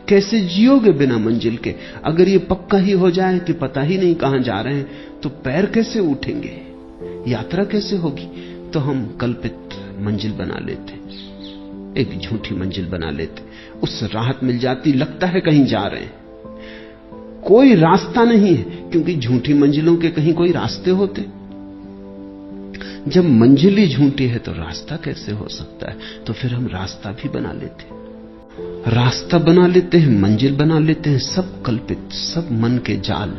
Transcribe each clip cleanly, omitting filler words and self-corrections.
कैसे जियोगे बिना मंजिल के? अगर ये पक्का ही हो जाए कि पता ही नहीं कहां जा रहे हैं, तो पैर कैसे उठेंगे, यात्रा कैसे होगी? तो हम कल्पित मंजिल बना लेते, एक झूठी मंजिल बना लेते, उससे राहत मिल जाती, लगता है कहीं जा रहे हैं। कोई रास्ता नहीं है, क्योंकि झूठी मंजिलों के कहीं कोई रास्ते होते? जब मंजिल ही झूठी है तो रास्ता कैसे हो सकता है? तो फिर हम रास्ता भी बना लेते हैं, रास्ता बना लेते हैं, मंजिल बना लेते हैं, सब कल्पित, सब मन के जाल,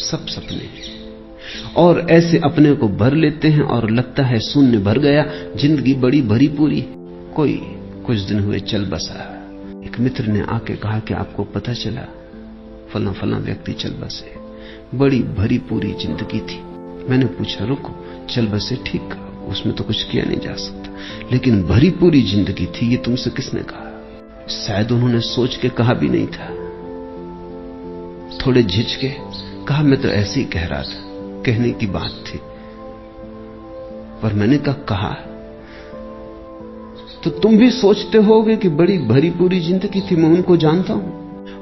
सब सपने, और ऐसे अपने को भर लेते हैं और लगता है शून्य भर गया, जिंदगी बड़ी भरी पूरी। कोई कुछ दिन हुए चल बसा, एक मित्र ने आके कहा कि आपको पता चला फला फला व्यक्ति चल बसे, बड़ी भरी पूरी जिंदगी थी। मैंने पूछा रुको, चल बसे ठीक, उसमें तो कुछ किया नहीं जा सकता, लेकिन भरी पूरी जिंदगी थी, ये तुमसे किसने कहा? शायद उन्होंने सोच के कहा भी नहीं था, थोड़े झिझके कहा मैं तो ऐसे ही कह रहा था, कहने की बात थी। पर मैंने कहा तो तुम भी सोचते होगे कि बड़ी भरी पूरी जिंदगी थी, मैं उनको जानता हूं,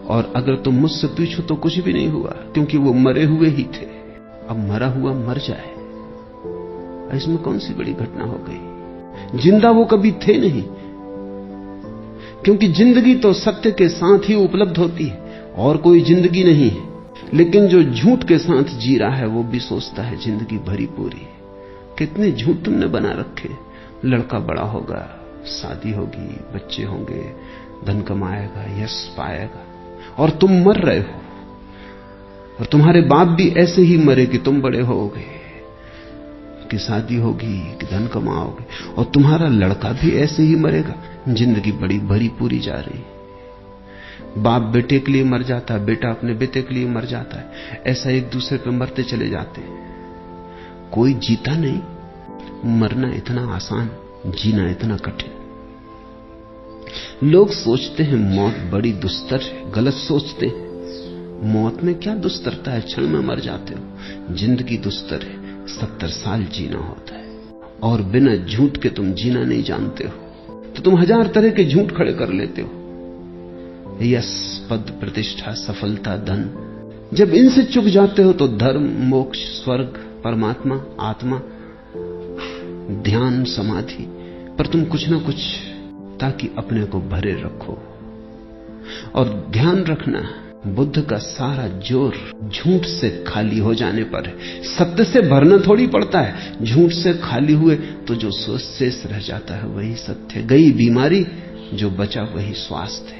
और अगर तुम मुझसे पूछो तो कुछ भी नहीं हुआ, क्योंकि वो मरे हुए ही थे। अब मरा हुआ मर जाए, इसमें कौन सी बड़ी घटना हो गई? जिंदा वो कभी थे नहीं, क्योंकि जिंदगी तो सत्य के साथ ही उपलब्ध होती है, और कोई जिंदगी नहीं है। लेकिन जो झूठ के साथ जी रहा है वो भी सोचता है जिंदगी भरी पूरी। कितने झूठ तुमने बना रखे, लड़का बड़ा होगा, शादी होगी, बच्चे होंगे, धन कमाएगा, यश पाएगा, और तुम मर रहे हो। और तुम्हारे बाप भी ऐसे ही मरे कि तुम बड़े होगे, कि शादी होगी, कि धन कमाओगे, और तुम्हारा लड़का भी ऐसे ही मरेगा। जिंदगी बड़ी भरी पूरी जा रही। बाप बेटे के लिए मर जाता है, बेटा अपने बेटे के लिए मर जाता है, ऐसा एक दूसरे पे मरते चले जाते हैं। कोई जीता नहीं। मरना इतना आसान, जीना इतना कठिन। लोग सोचते हैं मौत बड़ी दुस्तर है, गलत सोचते हैं। मौत में क्या दुस्तरता है, क्षण में मर जाते हो। जिंदगी दुस्तर है, 70 साल जीना होता है, और बिना झूठ के तुम जीना नहीं जानते हो, तो तुम 1000 तरह के झूठ खड़े कर लेते हो। यश, पद, प्रतिष्ठा, सफलता, धन, जब इनसे चूक जाते हो तो धर्म, मोक्ष, स्वर्ग, परमात्मा, आत्मा, ध्यान, समाधि, पर तुम कुछ ना कुछ ताकि अपने को भरे रखो। और ध्यान रखना, बुद्ध का सारा जोर झूठ से खाली हो जाने पर है। सत्य से भरना थोड़ी पड़ता है। झूठ से खाली हुए तो जो शेष रह जाता है वही सत्य। गई बीमारी, जो बचा वही स्वास्थ्य है।